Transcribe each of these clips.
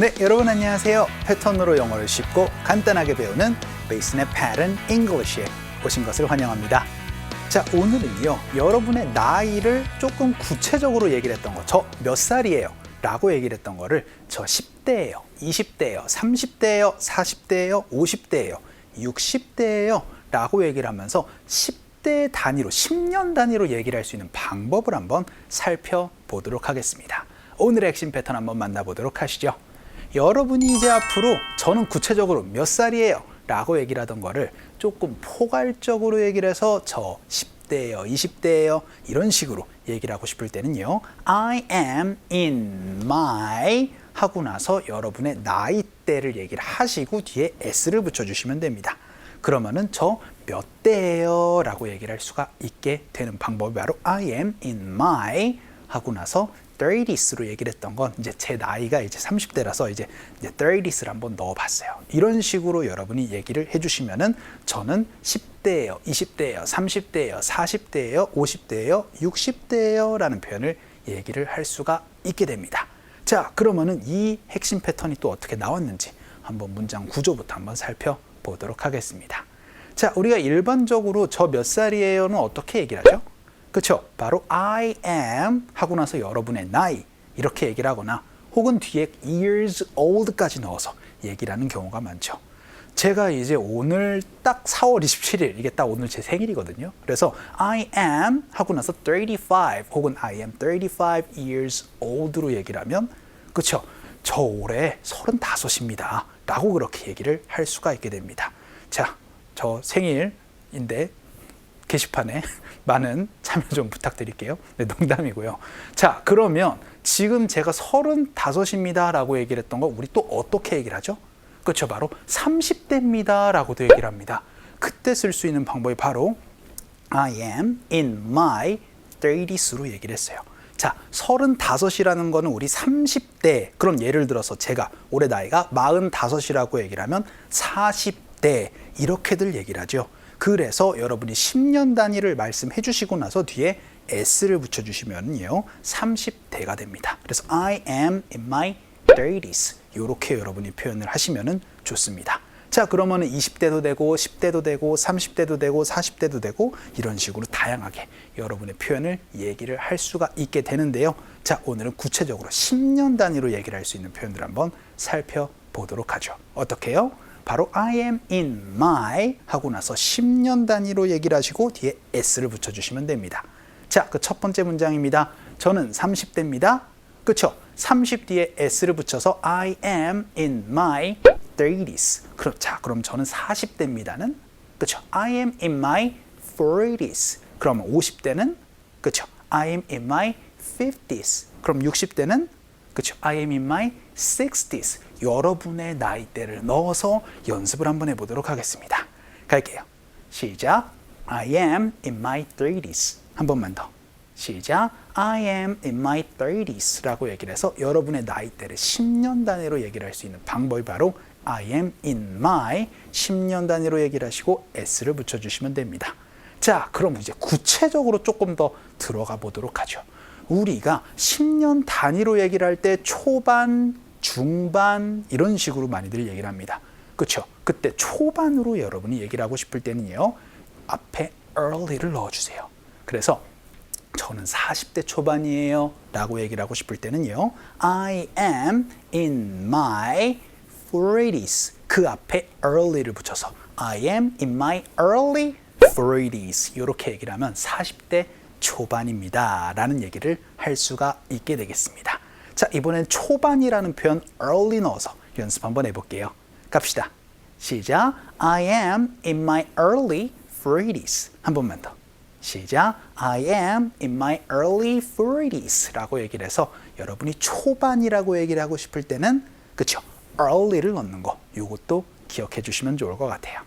네, 여러분 안녕하세요. 패턴으로 영어를 쉽고 간단하게 배우는 베이슨의 Pattern English에 오신 것을 환영합니다. 자, 오늘은요, 여러분의 나이를 조금 구체적으로 얘기를 했던 거, 저 몇 살이에요? 라고 얘기를 했던 거를 저 10대예요, 20대예요, 30대예요, 40대예요, 50대예요, 60대예요 라고 얘기를 하면서 10대 단위로, 10년 단위로 얘기를 할 수 있는 방법을 한번 살펴보도록 하겠습니다. 오늘의 핵심 패턴 한번 만나보도록 하시죠. 여러분이 이제 앞으로 저는 구체적으로 몇 살이에요? 라고 얘기를 하던 거를 조금 포괄적으로 얘기를 해서 저 10대예요, 20대예요 이런 식으로 얘기를 하고 싶을 때는요, I am in my 하고 나서 여러분의 나이대를 얘기를 하시고 뒤에 s를 붙여주시면 됩니다. 그러면은 저 몇 대예요? 라고 얘기를 할 수가 있게 되는 방법이 바로 I am in my 하고 나서 30s로 얘기를 했던 건 이제 제 나이가 이제 30대라서 이제 30s를 한번 넣어봤어요. 이런 식으로 여러분이 얘기를 해주시면은 저는 10대예요, 20대예요, 30대예요, 40대예요, 50대예요, 60대예요 라는 표현을 얘기를 할 수가 있게 됩니다. 자, 그러면은 이 핵심 패턴이 또 어떻게 나왔는지 한번 문장 구조부터 한번 살펴보도록 하겠습니다. 자, 우리가 일반적으로 저 몇 살이에요는 어떻게 얘기를 하죠? 그렇죠? 바로 I am 하고 나서 여러분의 나이 이렇게 얘기를 하거나 혹은 뒤에 years old까지 넣어서 얘기를 하는 경우가 많죠. 제가 이제 오늘 딱 4월 27일 이게 딱 오늘 제 생일이거든요. 그래서 I am 하고 나서 35 혹은 I am 35 years old로 얘기를 하면 그렇죠? 저 올해 35입니다 라고 그렇게 얘기를 할 수가 있게 됩니다. 자, 저 생일인데 게시판에 많은 참여 좀 부탁드릴게요. 네, 농담이고요. 자, 그러면 지금 제가 35입니다 라고 얘기를 했던 거 우리 또 어떻게 얘기를 하죠? 그렇죠. 바로 30대입니다 라고도 얘기를 합니다. 그때 쓸 수 있는 방법이 바로 I am in my 30s로 얘기를 했어요. 자, 35이라는 거는 우리 30대, 그럼 예를 들어서 제가 올해 나이가 45이라고 얘기를 하면 40대 이렇게들 얘기를 하죠. 그래서 여러분이 10년 단위를 말씀해 주시고 나서 뒤에 s를 붙여주시면요 30대가 됩니다. 그래서 I am in my 30s 이렇게 여러분이 표현을 하시면 좋습니다. 자, 그러면 20대도 되고 10대도 되고 30대도 되고 40대도 되고 이런 식으로 다양하게 여러분의 표현을 얘기를 할 수가 있게 되는데요. 자, 오늘은 구체적으로 10년 단위로 얘기를 할 수 있는 표현들을 한번 살펴보도록 하죠. 어떻게 해요? 바로 I am in my 하고 나서 10년 단위로 얘기를 하시고 뒤에 s를 붙여주시면 됩니다. 자, 그 첫 번째 문장입니다. 저는 30대입니다. 그렇죠? 30 뒤에 s를 붙여서 I am in my 30s. 그럼 저는 40대입니다는 그렇죠? I am in my 40s. 그럼 50대는 그렇죠? I am in my 50s. 그럼 60대는 그렇죠? I am in my 60s. 여러분의 나이대를 넣어서 연습을 한번 해보도록 하겠습니다. 갈게요. 시작. I am in my 30s. 한 번만 더. 시작. I am in my 30s 라고 얘기를 해서 여러분의 나이대를 10년 단위로 얘기를 할 수 있는 방법이 바로 I am in my 10년 단위로 얘기를 하시고 s를 붙여주시면 됩니다. 자, 그럼 이제 구체적으로 조금 더 들어가 보도록 하죠. 우리가 10년 단위로 얘기를 할 때 초반, 중반 이런 식으로 많이들 얘기를 합니다. 그렇죠? 그때 초반으로 여러분이 얘기를 하고 싶을 때는요, 앞에 early를 넣어주세요. 그래서 저는 40대 초반이에요 라고 얘기를 하고 싶을 때는요, I am in my 40s. 그 앞에 early를 붙여서 I am in my early 40s 이렇게 얘기를 하면 40대 초반입니다 라는 얘기를 할 수가 있게 되겠습니다. 자, 이번엔 초반이라는 표현 early 넣어서 연습 한번 해볼게요. 갑시다. 시작. I am in my early 40s. 한 번만 더. 시작. I am in my early 40s 라고 얘기를 해서 여러분이 초반이라고 얘기를 하고 싶을 때는 그쵸? early를 넣는 거 이것도 기억해 주시면 좋을 것 같아요.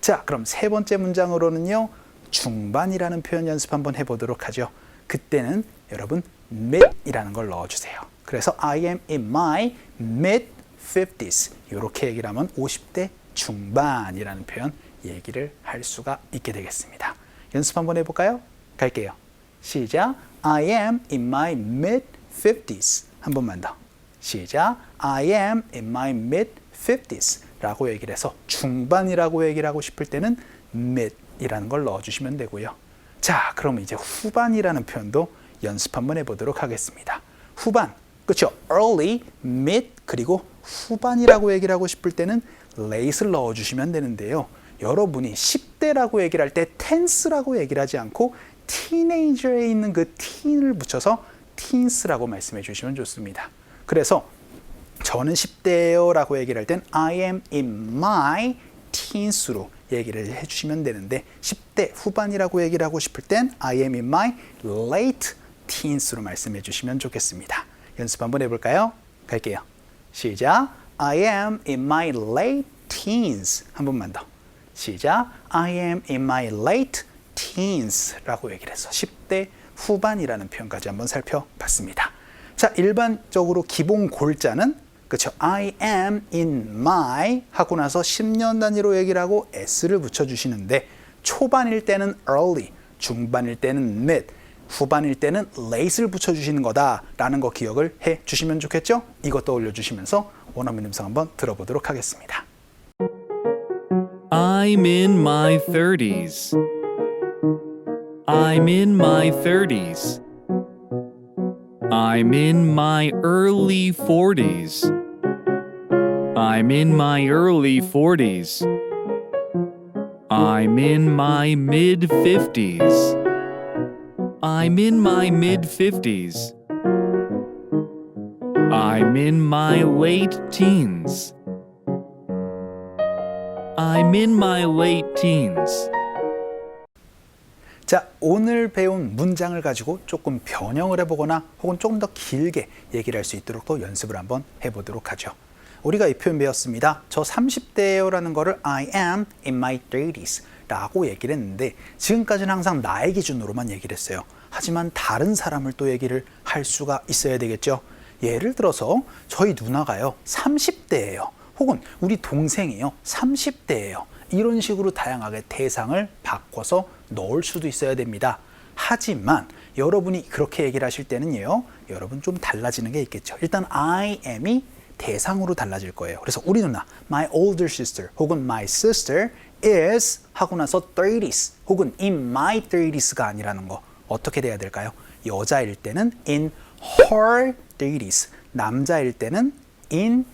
자, 그럼 세 번째 문장으로는요, 중반이라는 표현 연습 한번 해보도록 하죠. 그때는 여러분 mid이라는 걸 넣어주세요. 그래서 I am in my mid-50s 이렇게 얘기를 하면 50대 중반이라는 표현 얘기를 할 수가 있게 되겠습니다. 연습 한번 해볼까요? 갈게요. 시작. I am in my mid-50s. 한 번만 더. 시작. I am in my mid-50s 라고 얘기를 해서 중반이라고 얘기를 하고 싶을 때는 mid이라는 걸 넣어주시면 되고요. 자, 그럼 이제 후반이라는 표현도 연습 한번 해보도록 하겠습니다. 후반, 그렇죠? early, mid, 그리고 후반이라고 얘기를 하고 싶을 때는 late를 넣어주시면 되는데요. 여러분이 10대라고 얘기를 할 때 tense라고 얘기를 하지 않고 teenager에 있는 그 teen을 붙여서 teens라고 말씀해 주시면 좋습니다. 그래서 저는 10대예요 라고 얘기를 할 땐 I am in my teens로 얘기를 해주시면 되는데 10대 후반이라고 얘기를 하고 싶을 땐 I am in my late teens로 말씀해 주시면 좋겠습니다. 연습 한번 해볼까요? 갈게요. 시작. I am in my late teens. 한 번만 더. 시작. I am in my late teens 라고 얘기를 해서 10대 후반이라는 표현까지 한번 살펴봤습니다. 자, 일반적으로 기본 골자는 그렇죠. I am in my 하고 나서 10년 단위로 얘기를 하고 s를 붙여주시는데 초반일 때는 early, 중반일 때는 mid, 후반일 때는 late를 붙여주시는 거다라는 거 기억을 해주시면 좋겠죠? 이것도 올려주시면서 원어민 음성 한번 들어보도록 하겠습니다. I'm in my 30s. I'm in my 30s. I'm in my early 40s. I'm in my early 40s. I'm in my mid 50s. I'm in my mid 50s. I'm in my late teens. I'm in my late teens. 자, 오늘 배운 문장을 가지고 조금 변형을 해보거나 혹은 조금 더 길게 얘기를 할 수 있도록 또 연습을 한번 해보도록 하죠. 우리가 이 표현 배웠습니다. 저 30대예요 라는 거를 I am in my 30s 라고 얘기를 했는데 지금까지는 항상 나의 기준으로만 얘기를 했어요. 하지만 다른 사람을 또 얘기를 할 수가 있어야 되겠죠. 예를 들어서 저희 누나가요 30대예요. 혹은 우리 동생이요 30대예요. 이런 식으로 다양하게 대상을 바꿔서 넣을 수도 있어야 됩니다. 하지만 여러분이 그렇게 얘기를 하실 때는요, 여러분 좀 달라지는 게 있겠죠. 일단 I am이 대상으로 달라질 거예요. 그래서 우리 누나, my older sister 혹은 my sister is 하고 나서 30s 혹은 in my 30s가 아니라는 거 어떻게 돼야 될까요? 여자일 때는 in her 30s, 남자일 때는 in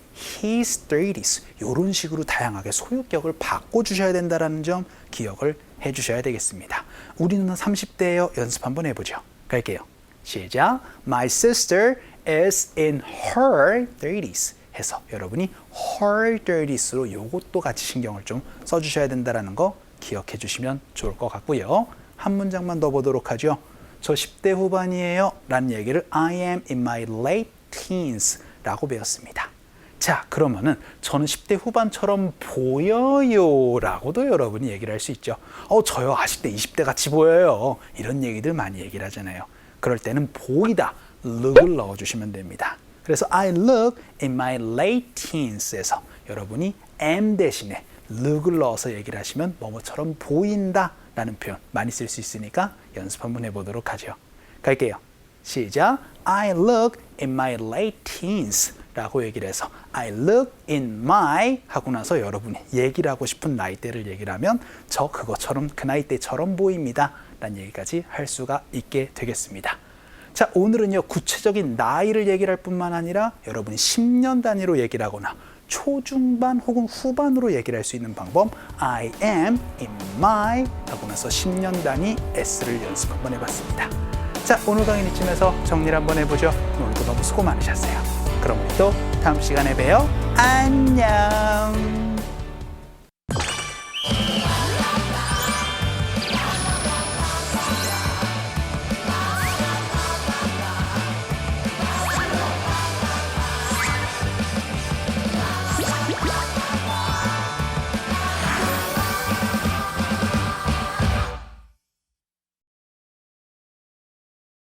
his 30s 이런 식으로 다양하게 소유격을 바꿔주셔야 된다는 점 기억을 해주셔야 되겠습니다. 우리 누나 30대예요. 연습 한번 해보죠. 갈게요. 시작. My sister is in her 30s 해서 여러분이 her 30s로 이것도 같이 신경을 좀 써주셔야 된다는 거 기억해 주시면 좋을 것 같고요. 한 문장만 더 보도록 하죠. 저 10대 후반이에요 라는 얘기를 I am in my late teens 라고 배웠습니다. 자, 그러면은 저는 10대 후반처럼 보여요 라고도 여러분이 얘기를 할 수 있죠. 저요 아직 때 20대 같이 보여요. 이런 얘기들 많이 얘기를 하잖아요. 그럴 때는 보이다, look을 넣어주시면 됩니다. 그래서 I look in my late teens에서 여러분이 am 대신에 look을 넣어서 얘기를 하시면 뭐뭐처럼 보인다 라는 표현 많이 쓸 수 있으니까 연습 한번 해보도록 하죠. 갈게요. 시작. I look in my late teens 라고 얘기를 해서 I look in my 하고 나서 여러분이 얘기를 하고 싶은 나이대를 얘기를 하면 저 그것처럼 그 나이대처럼 보입니다 라는 얘기까지 할 수가 있게 되겠습니다. 자, 오늘은요 구체적인 나이를 얘기를 할 뿐만 아니라 여러분이 10년 단위로 얘기를 하거나 초중반 혹은 후반으로 얘기를 할 수 있는 방법 I am in my 하고 나서 10년 단위 S를 연습 한번 해봤습니다. 자, 오늘 강의는 이쯤에서 정리를 한번 해보죠. 오늘도 너무 수고 많으셨어요. 그럼 우리 또 다음 시간에 봬요. 안녕.